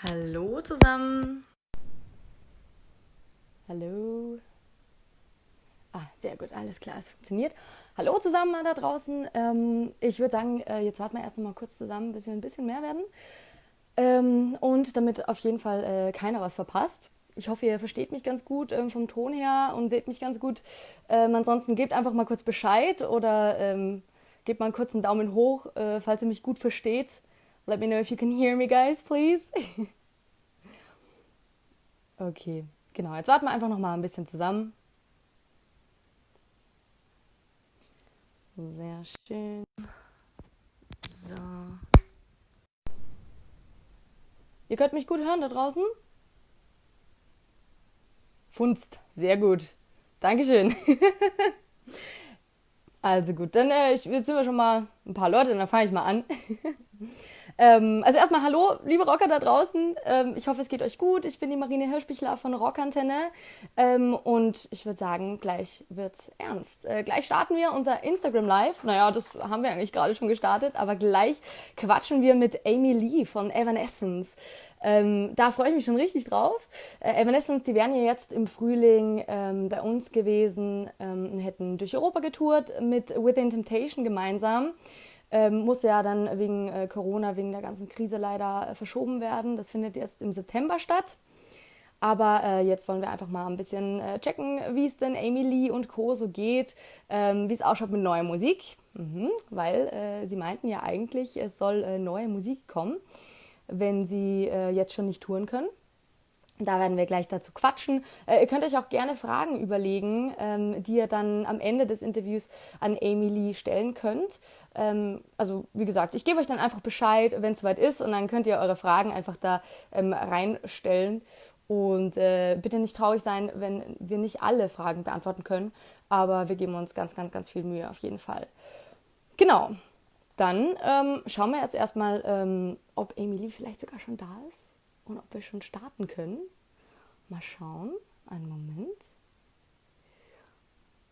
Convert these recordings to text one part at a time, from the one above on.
Hallo zusammen. Hallo. Sehr gut, alles klar, es funktioniert. Hallo zusammen da draußen. Ich würde sagen, jetzt warten wir erst noch mal kurz zusammen, bis wir ein bisschen mehr werden. Und damit auf jeden Fall keiner was verpasst. Ich hoffe, ihr versteht mich ganz gut vom Ton her und seht mich ganz gut. Ansonsten gebt einfach mal kurz Bescheid oder gebt mal kurz einen Daumen hoch, falls ihr mich gut versteht. Let me know if you can hear me, guys, please. Okay, genau. Jetzt warten wir einfach noch mal ein bisschen zusammen. Sehr schön. So. Ihr könnt mich gut hören da draußen? Funzt. Sehr gut. Dankeschön. Also gut, dann jetzt sind wir schon mal ein paar Leute, dann fange ich mal an. Also erstmal hallo, liebe Rocker da draußen. Ich hoffe, es geht euch gut. Ich bin die Marine Hirschbichler von Rockantenne. Und ich würde sagen, gleich wird's ernst. Gleich starten wir unser Instagram Live. Naja, das haben wir eigentlich gerade schon gestartet, aber gleich quatschen wir mit Amy Lee von Evanescence. Da freue ich mich schon richtig drauf. Evanescence, die wären ja jetzt im Frühling bei uns gewesen, hätten durch Europa getourt mit Within Temptation gemeinsam. Musste ja dann wegen Corona, wegen der ganzen Krise leider verschoben werden. Das findet jetzt im September statt. Aber jetzt wollen wir einfach mal ein bisschen checken, wie es denn Amy Lee und Co. so geht, wie es ausschaut mit neuer Musik. Weil sie meinten ja eigentlich, es soll neue Musik kommen, wenn sie jetzt schon nicht touren können. Da werden wir gleich dazu quatschen. Ihr könnt euch auch gerne Fragen überlegen, die ihr dann am Ende des Interviews an Amy Lee stellen könnt. Also wie gesagt, ich gebe euch dann einfach Bescheid, wenn es soweit ist und dann könnt ihr eure Fragen einfach da reinstellen. Und bitte nicht traurig sein, wenn wir nicht alle Fragen beantworten können, aber wir geben uns ganz, ganz, ganz viel Mühe auf jeden Fall. Genau, dann schauen wir jetzt erstmal, ob Amy Lee vielleicht sogar schon da ist und ob wir schon starten können. Mal schauen. Einen Moment.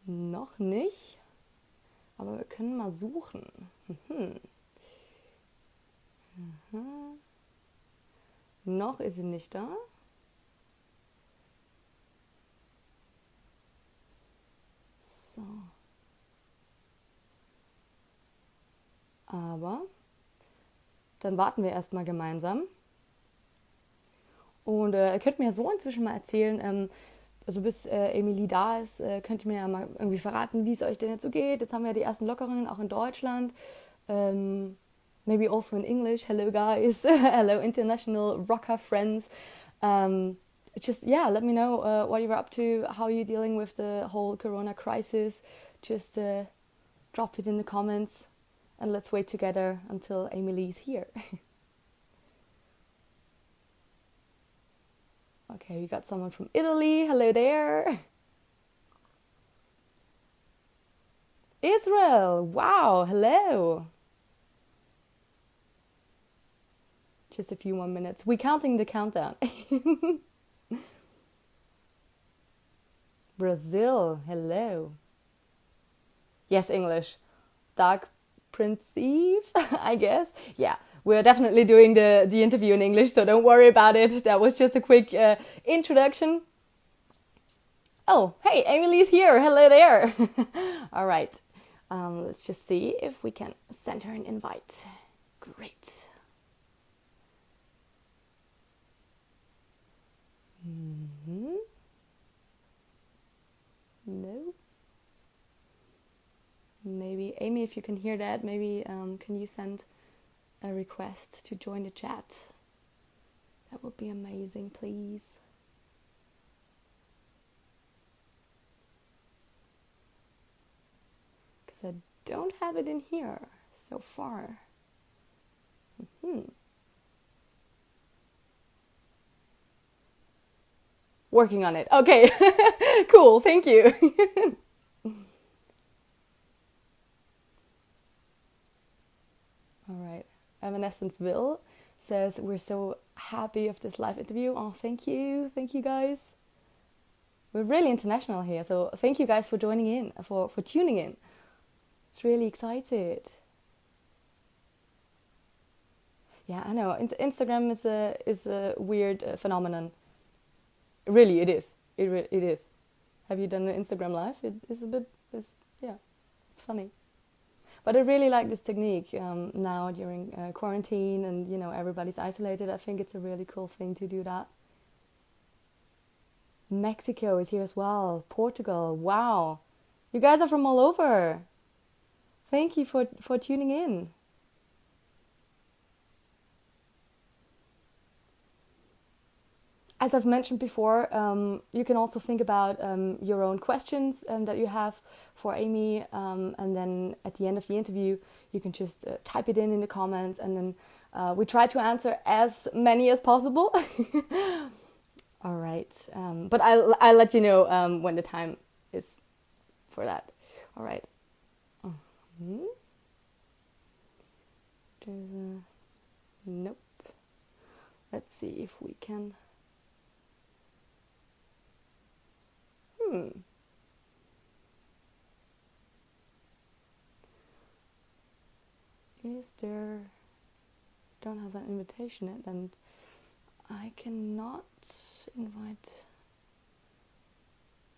Noch nicht. Aber wir können mal suchen. Noch ist sie nicht da. So. Aber dann warten wir erstmal gemeinsam. Und ihr könnt mir so inzwischen mal erzählen, also bis Emilie da ist, könnt ihr mir ja mal irgendwie verraten, wie es euch denn jetzt so geht. Jetzt haben wir ja die ersten Lockerungen auch in Deutschland. Maybe also in English. Hello guys. Hello international rocker friends. Just, yeah, let me know what you're up to, how you're dealing with the whole corona crisis. Just drop it in the comments and let's wait together until Emily's here. Okay, we got someone from Italy. Hello there. Israel. Wow. Hello. Just a few more minutes. We're counting the countdown. Brazil. Hello. Yes, English. Dark Prince Eve, I guess. Yeah. We're definitely doing the interview in English, so don't worry about it. That was just a quick introduction. Oh, hey, Emily's here. Hello there. All right. Let's just see if we can send her an invite. Great. No. Maybe, Amy, if you can hear that, maybe can you send a request to join the chat? That would be amazing, please. Because I don't have it in here so far. Working on it. Okay, cool, thank you. All right, Evanescenceville says, we're so happy of this live interview. Oh, thank you guys. We're really international here, so thank you guys for joining in, for tuning in. It's really excited. Yeah, I know. Instagram is a weird phenomenon. Really, it is. It is. Have you done an Instagram live? It is a bit. It's, yeah, it's funny. But I really like this technique now during quarantine, and everybody's isolated. I think it's a really cool thing to do that. Mexico is here as well. Portugal. Wow, you guys are from all over. Thank you for tuning in. As I've mentioned before, you can also think about your own questions that you have for Amy, and then at the end of the interview, you can just type it in the comments, and then we try to answer as many as possible. All right, but I'll let you know when the time is for that. All right. Mhm. There's a nope. Let's see if we can. Hmm. Is there? Don't have an invitation yet, and I cannot invite.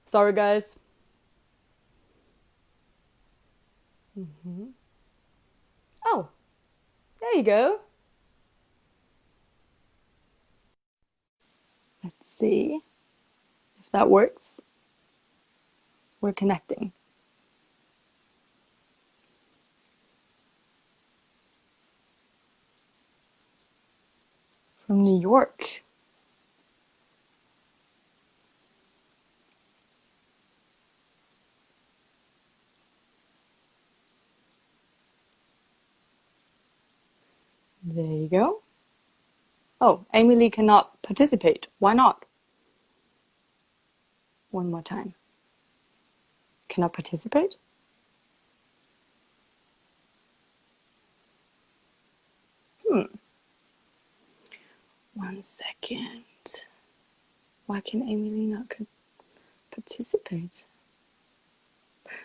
Sorry, guys. Oh, there you go. Let's see if that works. We're connecting from New York. There you go. Oh, Amy Lee cannot participate. Why not? One more time. Cannot participate? One second. Why can Amy Lee not participate?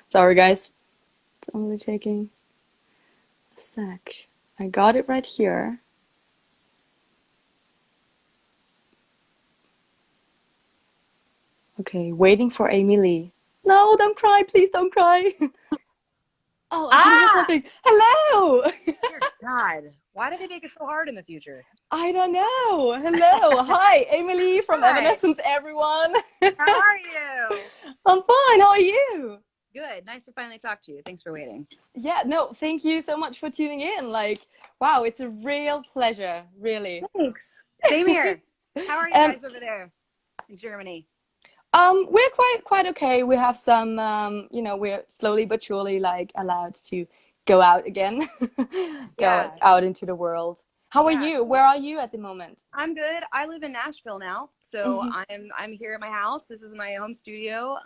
Sorry, guys. It's only taking a sec. I got it right here. Okay, waiting for Amy Lee. No, don't cry. Please don't cry. Oh, I can hear Ah, something. Hello. dear God. Why do they make it so hard in the future? I don't know. Hello. Hi, Emily from Hi, Evanescence, everyone. how are you? I'm fine. How are you? Good. Nice to finally talk to you. Thanks for waiting. Yeah, no, thank you so much for tuning in. Like, wow, it's a real pleasure, really. Thanks. Same here. How are you Um, guys over there in Germany? we're quite okay. We have some, we're slowly but surely like allowed to go out again, go Yeah. out into the world. How are Yeah, you? Where cool. are you at the moment? I'm good. I live in Nashville now, so Hmm. I'm here at my house. This is my home studio.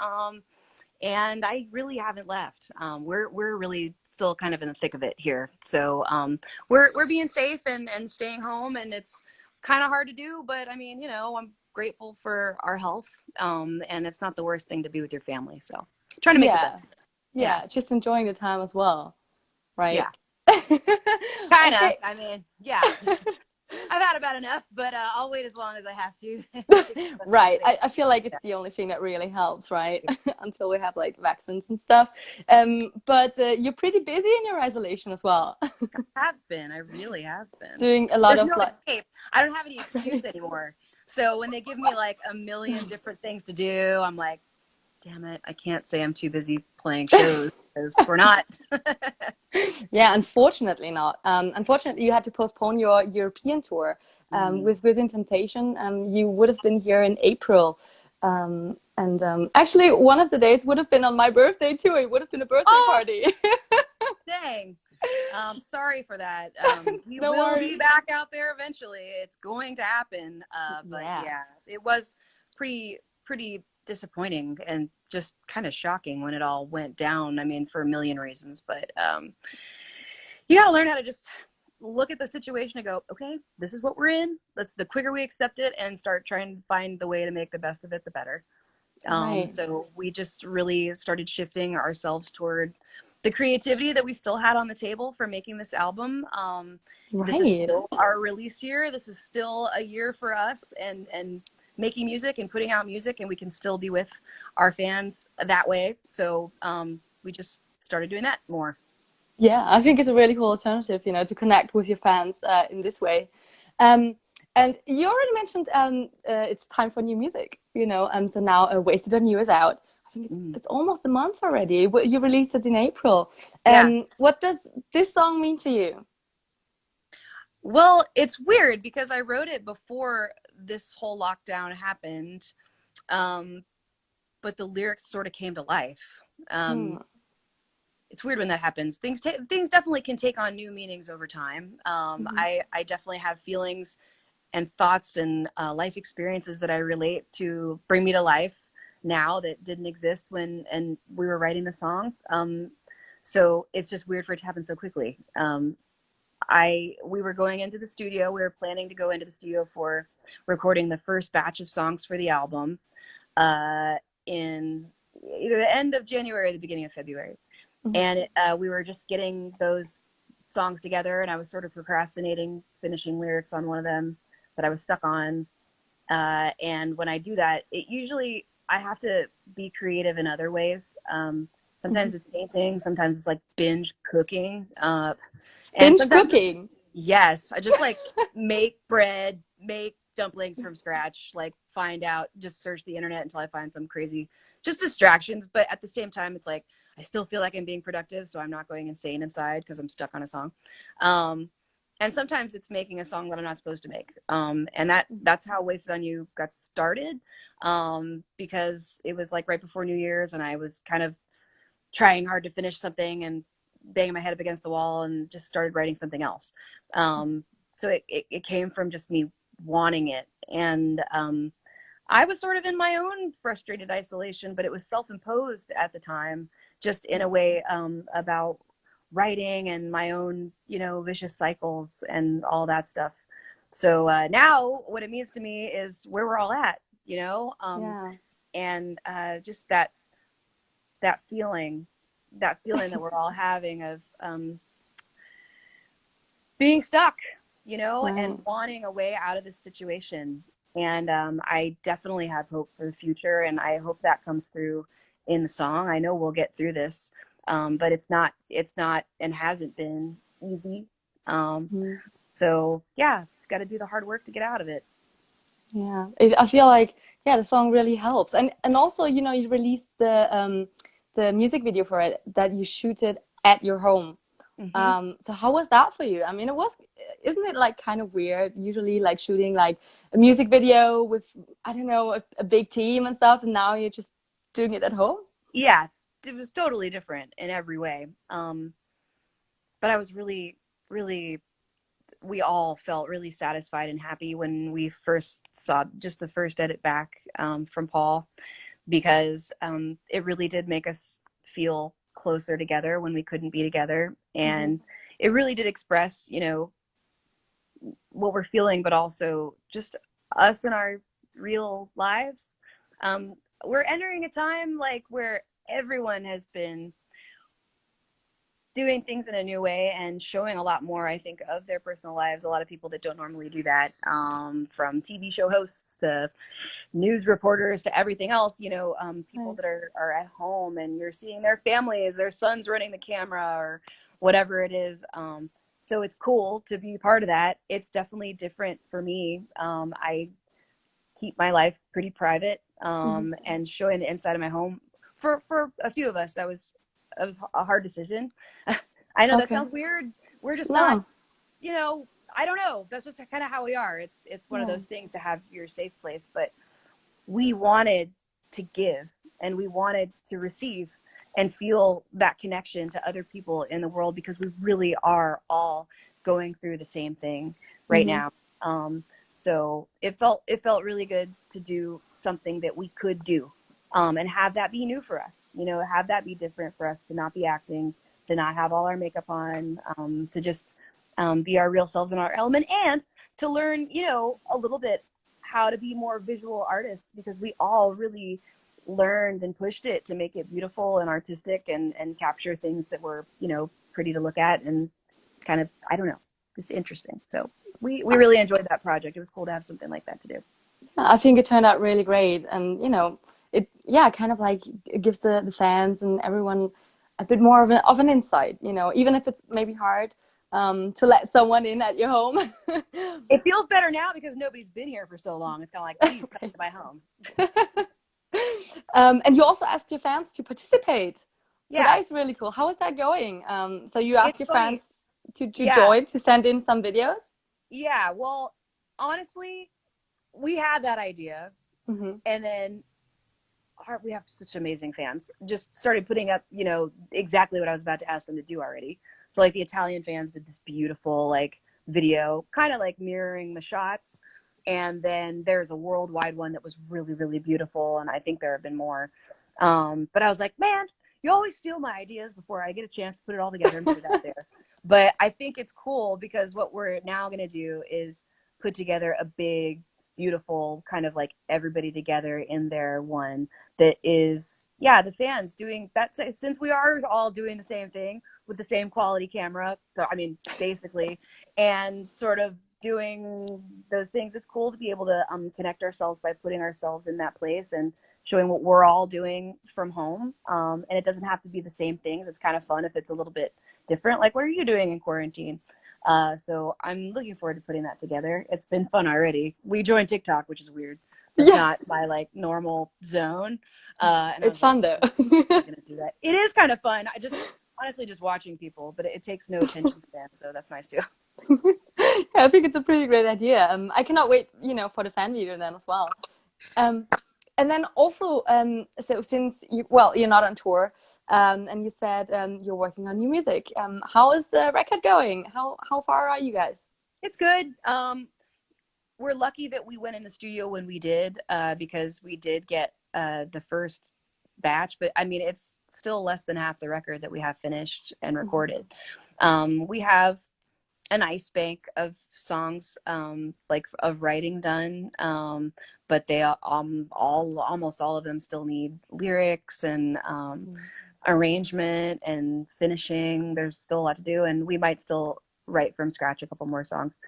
And I really haven't left. We're really still kind of in the thick of it here. So we're being safe and staying home, and it's kind of hard to do, but I mean, I'm grateful for our health. And it's not the worst thing to be with your family. So trying to make the best. Yeah, Yeah, yeah, just enjoying the time as well, right? yeah, kind of. Okay. I mean, yeah, I've had about enough, but I'll wait as long as I have to to keep us all Right. safe. I feel like Yeah. it's the only thing that really helps, right? Until we have like vaccines and stuff. But you're pretty busy in your isolation as well, Have been. I really have been. doing a lot There's of no like, escape. I don't have any excuse right, anymore. So when they give me like a million different things to do, I'm like, damn it, I can't say I'm too busy playing shows because we're not. yeah, unfortunately not. Unfortunately, you had to postpone your European tour. Mm, With Within Temptation, you would have been here in April. And actually, one of the dates would have been on my birthday too. It would have been a birthday oh, party. dang. Sorry for that. We No will be worries. back out there eventually. It's going to happen. But Yeah. yeah, it was pretty disappointing and just kind of shocking when it all went down. I mean, for a million reasons, but you got to learn how to just look at the situation and go, okay, this is what we're in. Let's the quicker we accept it and start trying to find the way to make the best of it, the better. Right. So we just really started shifting ourselves toward the creativity that we still had on the table for making this album. This is Right. still our release year. This is still a year for us, and making music and putting out music, and we can still be with our fans that way. So we just started doing that more. Yeah, I think it's a really cool alternative, to connect with your fans in this way. Um, and you already mentioned it's time for new music, so now Wasted on You is out. I think it's almost a month already. You released it in April. Yeah. What does this song mean to you? Well, it's weird because I wrote it before this whole lockdown happened, but the lyrics sort of came to life. Hmm. It's weird when that happens. Things definitely can take on new meanings over time. Mhm. I definitely have feelings and thoughts and life experiences that I relate to bring me to life now that didn't exist when and we were writing the song. So it's just weird for it to happen so quickly. We were going into the studio. We were planning to go into the studio for recording the first batch of songs for the album in either the end of January or the beginning of February. Mhm. And we were just getting those songs together, and I was sort of procrastinating finishing lyrics on one of them that I was stuck on. And when I do that, I have to be creative in other ways. Mhm. Sometimes it's painting, sometimes it's like binge cooking. And Binge sometimes it's, cooking. yes, I just like make bread, make dumplings from scratch, like find out, just search the internet until I find some crazy, just distractions. But at the same time, it's like, I still feel like I'm being productive, so I'm not going insane inside because I'm stuck on a song. And sometimes it's making a song that I'm not supposed to make. And that's how Wasted on You got started, because it was like right before New Year's, and I was kind of trying hard to finish something and banging my head up against the wall and just started writing something else. So it came from just me wanting it. And I was sort of in my own frustrated isolation, but it was self-imposed at the time, just in a way about writing and my own, vicious cycles and all that stuff. So now what it means to me is where we're all at, Yeah. and just that feeling, that we're all having of being stuck, and Right. wanting a way out of this situation. And I definitely have hope for the future, and I hope that comes through in the song. I know we'll get through this, but it's not, and hasn't been easy. Um, Mhm. so yeah, got to do the hard work to get out of it. Yeah, I feel like the song really helps, and also you released the music video for it that you shooted at your home. Hmm. So how was that for you? I mean, isn't it like kind of weird usually like shooting like a music video with I don't know a big team and stuff, and now you're just doing it at home? Yeah, it was totally different in every way. But I was really, really, we all felt really satisfied and happy when we first saw just the first edit back from Paul, because it really did make us feel closer together when we couldn't be together. Hmm. And it really did express, what we're feeling, but also just us in our real lives. Um, we're entering a time like where everyone has been doing things in a new way and showing a lot more, I think, of their personal lives. A lot of people that don't normally do that, from TV show hosts to news reporters to everything else, people Right. that are at home, and you're seeing their families, their sons running the camera or whatever it is. So it's cool to be part of that. It's definitely different for me. I keep my life pretty private, Hmm. and showing the inside of my home for a few of us, that was a hard decision. I know that Okay. sounds weird. We're just not, No. I don't know. That's just kind of how we are. It's one of Yeah. those things to have your safe place, but we wanted to give, and we wanted to receive and feel that connection to other people in the world, because we really are all going through the same thing right Hmm. now. So it felt really good to do something that we could do, and have that be new for us. Have that be different for us, to not be acting, to not have all our makeup on, to just be our real selves in our element, and to learn, a little bit how to be more visual artists, because we all really learned and pushed it to make it beautiful and artistic and capture things that were, you know, pretty to look at and kind of, I don't know, just interesting. So we really enjoyed that project. It was cool to have something like that to do. I think it turned out really great, and you know, it yeah, kind of like it gives the fans and everyone a bit more of an insight. You know, even if it's maybe hard to let someone in at your home. It feels better now because nobody's been here for so long. It's kind of like, please come to my home. And you also asked your fans to participate. So Yeah, that is really cool. How is that going? So you asked it's your funny. fans to Yeah, join, to send in some videos? yeah. Well, honestly, we had that idea, Hmm. and then we have such amazing fans. Just started putting up, you know, exactly what I was about to ask them to do already. So like the Italian fans did this beautiful like video, kind of like mirroring the shots. And then there's a worldwide one that was really, really beautiful. And I think there have been more. But I was like, man, you always steal my ideas before I get a chance to put it all together and put it out there. But I think it's cool because what we're now going to do is put together a big, beautiful kind of like everybody together in there one that is, yeah, the fans doing that. Since we are all doing the same thing with the same quality camera, so I mean basically, and sort of doing those things, it's cool to be able to connect ourselves by putting ourselves in that place and showing what we're all doing from home. And it doesn't have to be the same things. It's kind of fun if it's a little bit different, like what are you doing in quarantine? So I'm looking forward to putting that together. It's been fun already. We joined TikTok, which is weird. That's Yeah, not my like normal zone. And I it's was like, fun though. I'm gonna do that. It is kind of fun. I just honestly just watching people, but it takes no attention span, so that's nice too. Yeah, I think it's a pretty great idea. I cannot wait, you know, for the fan video then as well. Um, and then also, so since you're not on tour, and you said you're working on new music. How is the record going? How far are you guys? It's good. We're lucky that we went in the studio when we did, because we did get the first batch, but I mean, it's still less than half the record that we have finished and Mhm. recorded. We have a nice bank of songs, like of writing done, but they all almost all of them still need lyrics and Mhm. arrangement and finishing. There's still a lot to do, and we might still write from scratch a couple more songs.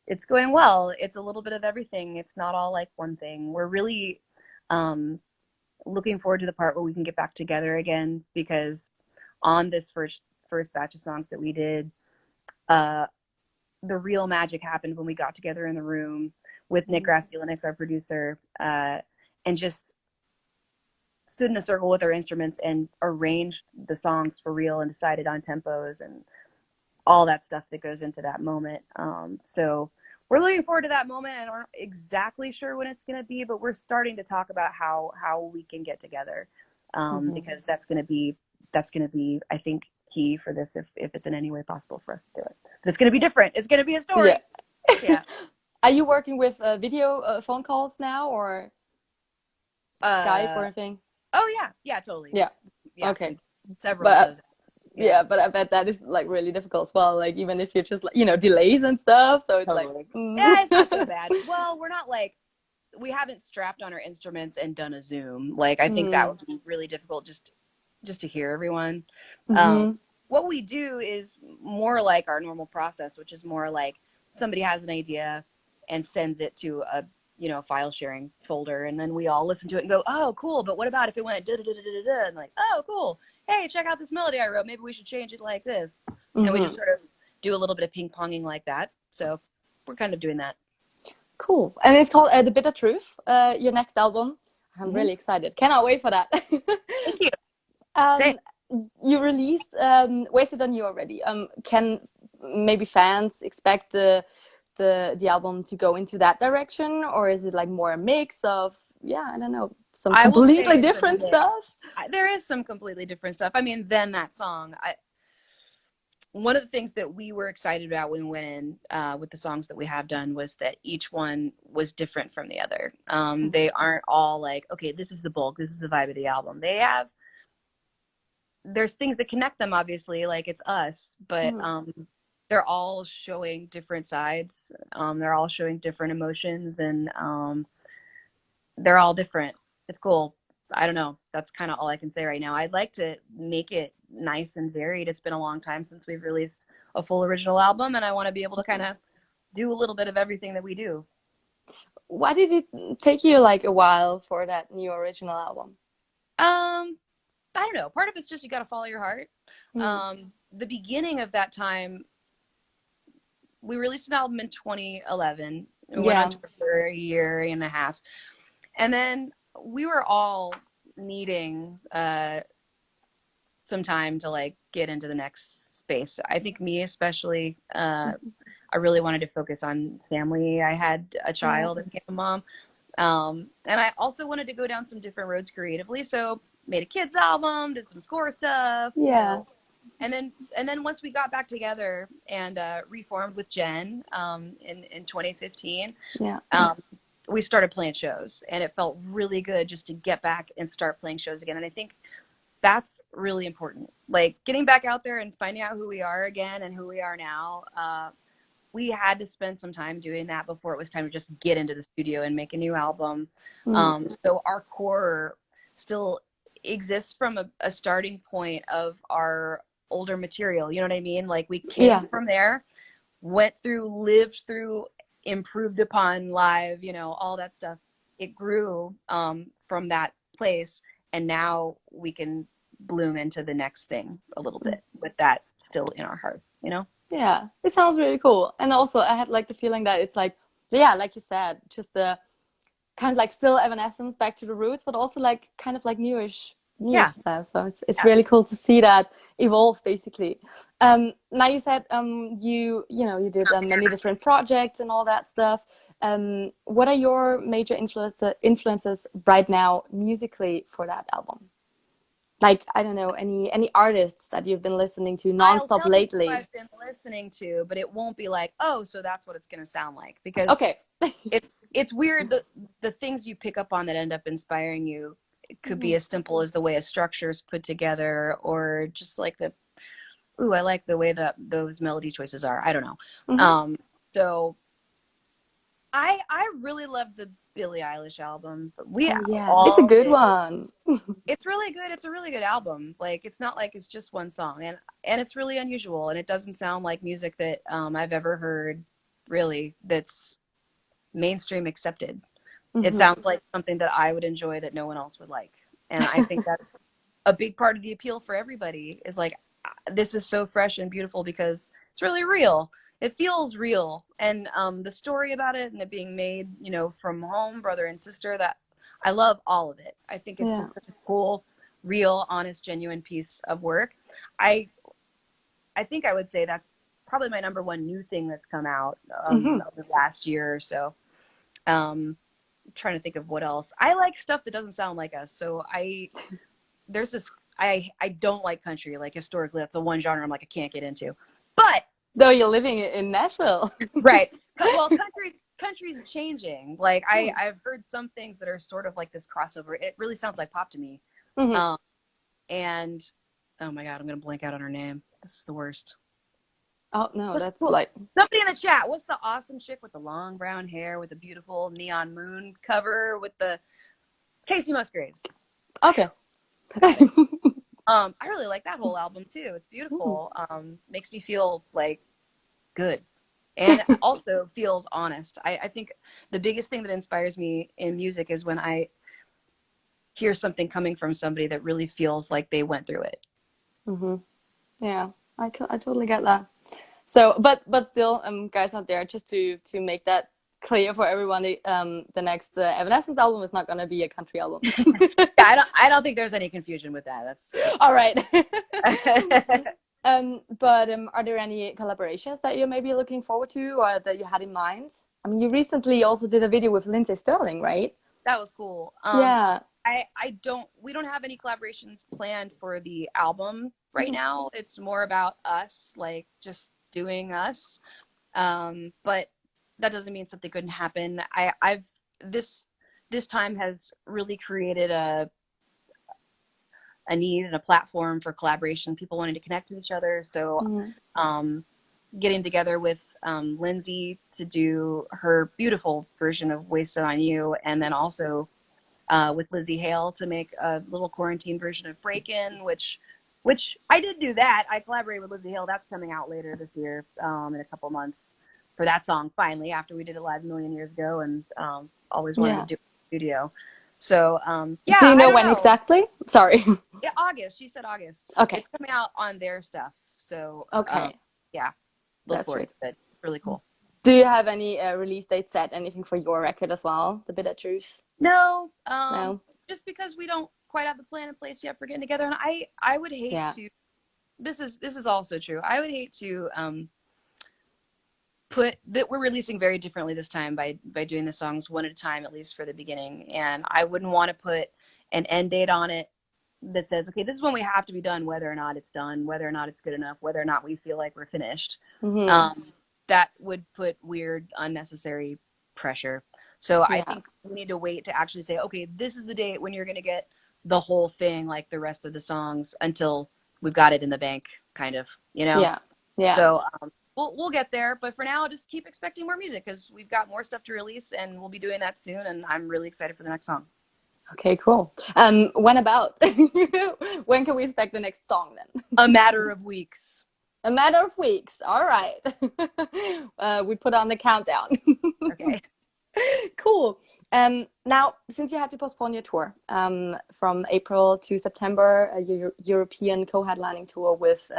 It's going well. It's a little bit of everything. It's not all like one thing. We're really um, looking forward to the part where we can get back together again, because on this first batch of songs that we did, uh, the real magic happened when we got together in the room with Nick Mhm. Graspie, our producer, and just stood in a circle with our instruments and arranged the songs for real and decided on tempos and all that stuff that goes into that moment. So we're looking forward to that moment, and aren't exactly sure when it's going to be, but we're starting to talk about how we can get together, Mhm. because that's going to be I think key for this, if it's in any way possible for us to do it. But it's going to be different. It's going to be a Yeah. story. Yeah. Are you working with video phone calls now or Skype or Uh. anything? Oh yeah. Yeah. Totally. Yeah. Yeah. Okay. Several of But those apps. Yeah. yeah, but I bet that is like really difficult as well. Like even if you're just like, you know, delays and stuff. So it's like, Totally. Yeah. It's not so mm. bad. Well, we're not like, we haven't strapped on our instruments and done a Zoom. Like I think that Mm. would be really difficult just to hear everyone. Um, Hmm. what we do is more like our normal process, which is more like somebody has an idea and sends it to a, you know, file sharing folder, and then we all listen to it and go, oh cool, but what about if it went da da da da da, and like, oh cool, hey, check out this melody I wrote, maybe we should change it like this. And we just Hmm. sort of do a little bit of ping ponging like that. So we're kind of doing that. Cool. And it's called The Bitter Truth, your next album. I'm Hmm. really excited. Cannot wait for that. Thank you. Same. um, you released Wasted on You already. Can maybe fans expect the album to go into that direction, or is it like more a mix of, yeah, I don't know, some I will say completely it's a different mix. stuff? There is some completely different stuff. I mean, than that song. One of the things that we were excited about when we went in, with the songs that we have done, was that each one was different from the other. They aren't all like, okay, this is the bulk, this is the vibe of the album. There's things that connect them, obviously, like it's us, but Mhm. they're all showing different sides. They're all showing different emotions, and they're all different. It's cool. I don't know. That's kind of all I can say right now. I'd like to make it nice and varied. It's been a long time since we've released a full original album, and I want to be able to kind of do a little bit of everything that we do. Why did it take you like a while for that new original album? Um, I don't know. Part of it's just you got to follow your heart. Mm. The beginning of that time, we released an album in 2011. We went on Yeah. tour for a year and a half, and then we were all needing some time to like get into the next space. I think me especially, I really wanted to focus on family. I had a Yeah. child and became a mom. And I also wanted to go down some different roads creatively. So made a kids album, did some score stuff, Yeah. and then once we got back together and reformed with Jen in 2015, Yeah. we started playing shows, and it felt really good just to get back and start playing shows again. And I think that's really important. Like getting back out there and finding out who we are again and who we are now. We had to spend some time doing that before it was time to just get into the studio and make a new album. Mm. So our core still exists from a starting point of our older material. You know what I mean? Like we Yeah. came from there, went through, lived through, improved upon live, you know, all that stuff. It grew from that place, and now we can bloom into the next thing a little bit with that still in our heart, you know? Yeah, it sounds really cool. And also, I had like the feeling that it's like, yeah, like you said, just a kind of like still Evanescence back to the roots, but also like kind of like newish Yeah. stuff. So it's Yeah. really cool to see that evolve basically. Now you said you know you did many different projects and all that stuff. What are your major influences right now musically for that album? Like I don't know any artists that you've been listening to I'll nonstop tell you who lately. I've been listening to, but it won't be like, oh, so that's what it's going to sound like, because Okay. it's weird that the things you pick up on that end up inspiring you, it could be Mhm. as simple as the way a structure is put together, or just like the, ooh, I like the way that those melody choices are. I don't know. Mhm. Um, so I really love the Billie Eilish album. We Oh yeah, it's a all good did. one. It's really good. It's a really good album. Like it's not like it's just one song, and it's really unusual, and it doesn't sound like music that I've ever heard really that's mainstream accepted. It Hmm. sounds like something that I would enjoy that no one else would like. And I think that's a big part of the appeal for everybody is like, this is so fresh and beautiful because it's really real. It feels real. And the story about it and it being made, you know, from home, brother and sister, that I love all of it. I think it's Yeah. just such a cool, real, honest, genuine piece of work. I I think I would say that's probably my number one new thing that's come out Hmm. over the last year or so. Um, trying to think of what else. I like stuff that doesn't sound like us. So there's this I don't like country. Like historically, that's the one genre I'm like I can't get into. But Though you're living in Nashville. right, well, country's changing. Like Hmm. I've heard some things that are sort of like this crossover. It really sounds like pop to me. Hmm. Um, and oh my god, I'm gonna blank out on her name. This is the worst. Oh no, What's that's cool? like Somebody in the chat. What's the awesome chick with the long brown hair with the beautiful neon moon cover with the Casey Musgraves? okay. Got it. I really like that whole album too. It's Hmm. beautiful. Makes me feel like good, and also feels honest. I think the biggest thing that inspires me in music is when I hear something coming from somebody that really feels like they went through it. Hmm. Yeah, I totally get that. So, but still, guys out there, just to make that clear for everyone, the next Evanescence album is not gonna be a country album. Yeah, I don't think there's any confusion with that. That's All right. yeah. But are there any collaborations that you're maybe looking forward to or that you had in mind? I mean, you recently also did a video with Lindsay Sterling, right? That was cool. Yeah. We don't have any collaborations planned for the album right Mhm. now. It's more about us, like just doing us. But that doesn't mean something couldn't happen. I've this this time has really created a need and a platform for collaboration, people wanting to connect with each other. So Mhm. um, getting together with Lindsay to do her beautiful version of Wasted on You, and then also with Lizzie Hale to make a little quarantine version of Break In, which I did do that. I collaborated with Lizzie Hale. That's coming out later this year, in a couple months, for that song, finally, after we did it live a million years ago, and always wanted to do it in the studio. So yeah, Do you I know don't when know. exactly? Sorry. Yeah, August. She said August. Okay. It's coming out on their stuff. So Okay. yeah, look That's for really it. It's really cool. Do you have any release date set? Anything for your record as well? The Bitter Truth? No, No? just because we don't quite have the plan in place yet for getting together, and I would hate Yeah. to. This is also true. I would hate to put that we're releasing very differently this time by doing the songs one at a time, at least for the beginning, and I wouldn't want to put an end date on it that says, okay, this is when we have to be done, whether or not it's done, whether or not it's good enough, whether or not we feel like we're finished. That would put weird, unnecessary pressure. So I think we need to wait to actually say, okay, this is the date when you're going to get the whole thing, like the rest of the songs, until we've got it in the bank, kind of, you know? Yeah. Yeah. So we'll get there, but for now, just keep expecting more music, because we've got more stuff to release, and we'll be doing that soon, and I'm really excited for the next song. Okay, cool. When about? When can we expect the next song then? A matter of weeks. A matter of weeks. All right. We put on the countdown. Okay. Cool. Now, since you had to postpone your tour from April to September, your European co-headlining tour with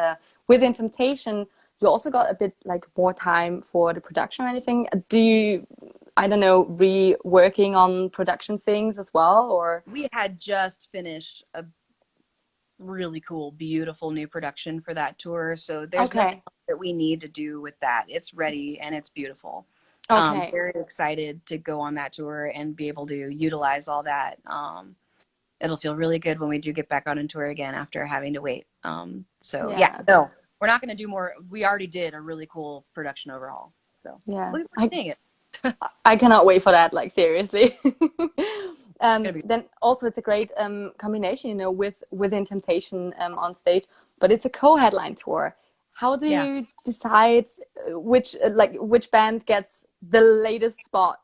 Temptation, you also got a bit like more time for the production or anything. Do you, I don't know, reworking on production things as well, or? We had just finished a really cool, beautiful new production for that tour, so there's nothing else that we need to do with that. It's ready and it's beautiful. Very excited to go on that tour and be able to utilize all that. It'll feel really good when we do get back on tour again after having to wait. So yeah, no, we're not going to do more. We already did a really cool production overhaul. So yeah, looking forward to seeing it. I cannot wait for that, like, seriously. Then also it's a great combination, you know, with Within Temptation on stage, but it's a co-headline tour. How do you decide which band gets the latest spot,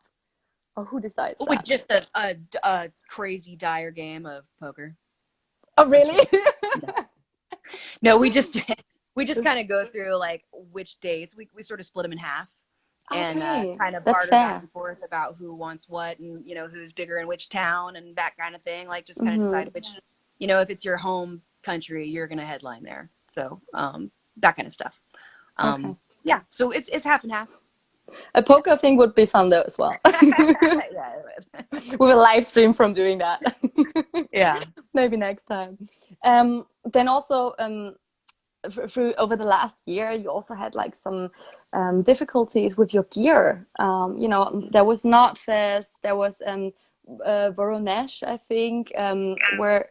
or who decides that? With just a crazy dire game of poker. Oh, really? No, we just kind of go through like which dates. We sort of split them in half. And kind of barter back and forth about who wants what, and you know, who's bigger in which town and that kind of thing. Like, just kind of decide which, you know, if it's your home country, you're going to headline there. So that kind of stuff. Yeah, so it's half and half. A poker thing would be fun though as well. Yeah, it would. With a live stream from doing that. Yeah, maybe next time. Then also through over the last year, you also had like some difficulties with your gear. You know, there was Knotfest, there was Voronezh, I think, where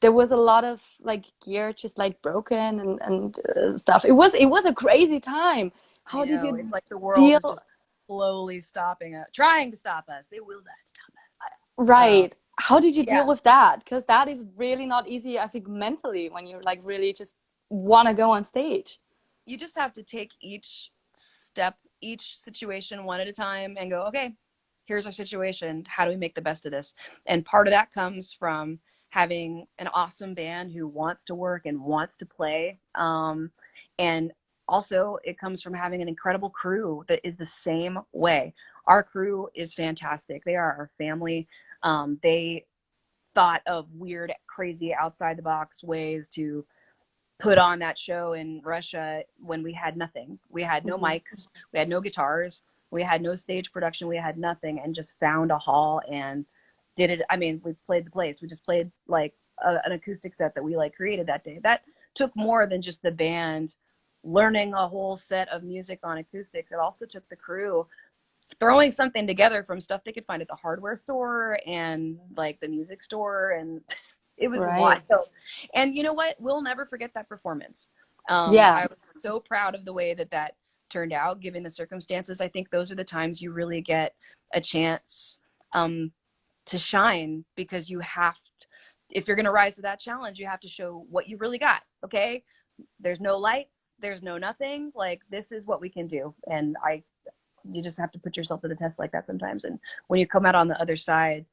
there was a lot of like gear just like broken and stuff. It was a crazy time. How did you? It's like the world is just slowly stopping us, trying to stop us. They will not stop us. Right. How did you deal with that? Because that is really not easy, I think, mentally, when you're like really just want to go on stage. You just have to take each step, each situation one at a time, and go, okay, here's our situation. How do we make the best of this? And part of that comes from having an awesome band who wants to work and wants to play. And also it comes from having an incredible crew that is the same way. Our crew is fantastic. They are our family. They thought of weird, crazy, outside the box ways to put on that show in Russia when we had nothing. We had no mics, we had no guitars, we had no stage production, we had nothing, and just found a hall and did it. I mean, we played the place. We just played like an acoustic set that we like created that day. That took more than just the band learning a whole set of music on acoustics. It also took the crew throwing something together from stuff they could find at the hardware store and like the music store, and it was wild. And you know what? We'll never forget that performance. I was so proud of the way that turned out, given the circumstances. I think those are the times you really get a chance to shine, because you have to, if you're going to rise to that challenge, you have to show what you really got. Okay, there's no lights, there's no nothing. Like, this is what we can do, and you just have to put yourself to the test like that sometimes. And when you come out on the other side,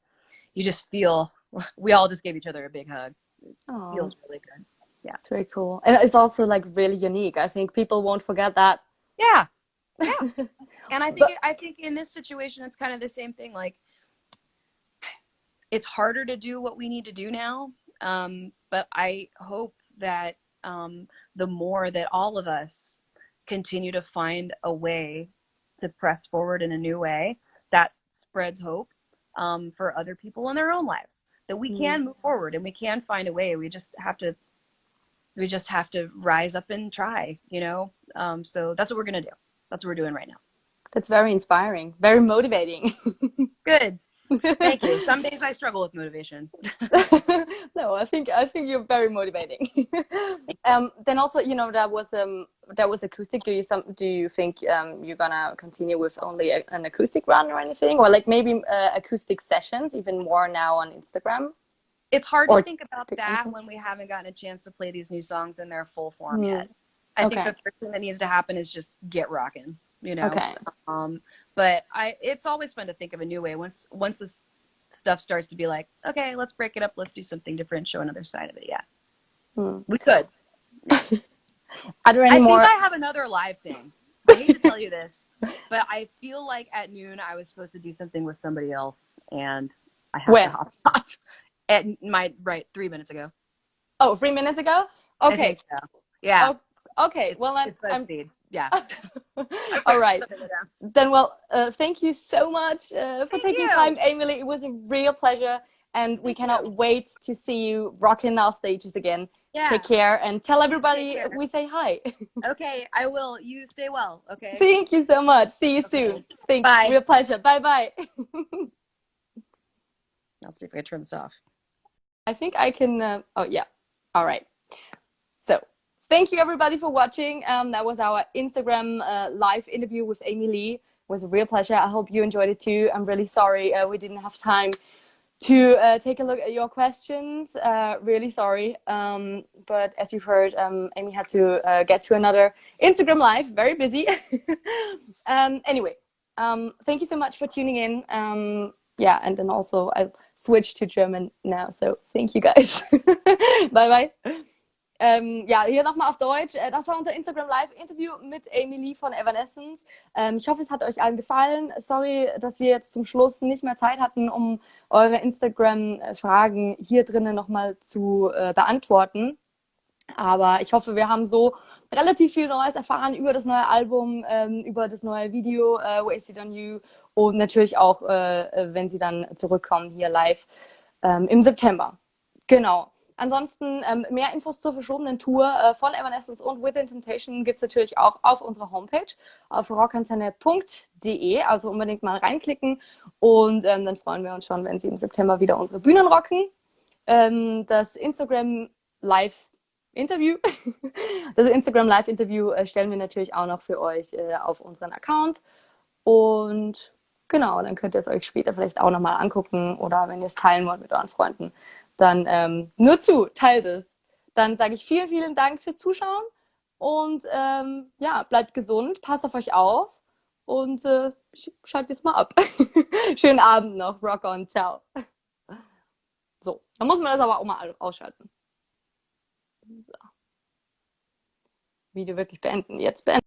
you just feel, we all just gave each other a big hug. It Oh, feels really good. Yeah. it's very cool. And it's also like really unique. I think people won't forget that. Yeah. Yeah. And But I think in this situation, it's kind of the same thing. Like, it's harder to do what we need to do now. But I hope that the more that all of us continue to find a way to press forward in a new way, that spreads hope for other people in their own lives. That we mm, can move forward and we can find a way. We just have to rise up and try, you know? So that's what we're going to do. That's what we're doing right now. that's very inspiring, very motivating. Good. Thank you. Some days I struggle with motivation. No, I think you're very motivating. Then also, that was acoustic. Do you think you're gonna continue with only an acoustic run or anything, or like maybe acoustic sessions, even more now on Instagram It's hard to or think about that anything? when we haven't gotten a chance to play these new songs in their full form Hmm. yet. I think Okay. the first thing that needs to happen is just get rocking, you know. Okay. But it's always fun to think of a new way once this stuff starts to be like, okay, let's break it up, let's do something different, show another side of it. Yeah, Hmm. we could. Yeah, Are there any I think more? I have another live thing. I hate to tell you this, but I feel like at noon I was supposed to do something with somebody else, and I have to When? hop off at my right 3 minutes ago. Oh, 3 minutes ago? I think Okay. so. Yeah. Oh, okay. Well, then It's I'm. BuzzFeed. Yeah. All right. Something like that. Then, well, thank you so much for Thank taking you. time, Emily. It was a real pleasure, and we Thank you. cannot wait to see you rocking our stages again. Take Yeah. care and tell You take everybody care. we say hi. Okay, I will. You stay well. Okay. Thank you so much. See you Okay. soon. Thanks. Bye. Real pleasure. Bye bye. Let's see if I can turn this off. I think I can. Oh, yeah. All right. So, thank you everybody for watching. That was our Instagram live interview with Amy Lee. It was a real pleasure. I hope you enjoyed it too. I'm really sorry we didn't have time to take a look at your questions. Really sorry. But as you've heard, Amy had to get to another Instagram live. Very busy. Anyway, thank you so much for tuning in. Yeah, and then also I'll switch to German now. So thank you guys. Bye bye. Ja, hier nochmal auf Deutsch. Das war unser Instagram Live-Interview mit Amy Lee von Evanescence. Ich hoffe, es hat euch allen gefallen. Sorry, dass wir jetzt zum Schluss nicht mehr Zeit hatten, um eure Instagram-Fragen hier drinnen nochmal zu beantworten. Aber ich hoffe, wir haben so relativ viel Neues erfahren über das neue Album, über das neue Video, Wasted on You und natürlich auch, wenn sie dann zurückkommen hier live im September. Genau. Ansonsten mehr Infos zur verschobenen Tour von Evanescence und Within Temptation gibt es natürlich auch auf unserer Homepage auf rockantenne.de, also unbedingt mal reinklicken und dann freuen wir uns schon, wenn sie im September wieder unsere Bühnen rocken. Das Instagram Live-Interview das Instagram Live-Interview stellen wir natürlich auch noch für euch auf unseren Account und genau, dann könnt ihr es euch später vielleicht auch nochmal angucken oder wenn ihr es teilen wollt mit euren Freunden, dann nur zu, teilt es. Dann sage ich vielen, vielen Dank fürs Zuschauen und ja, bleibt gesund, passt auf euch auf und schaltet jetzt mal ab. Schönen Abend noch, rock on, ciao. So, dann muss man das aber auch mal ausschalten. So. Video wirklich beenden, jetzt beenden.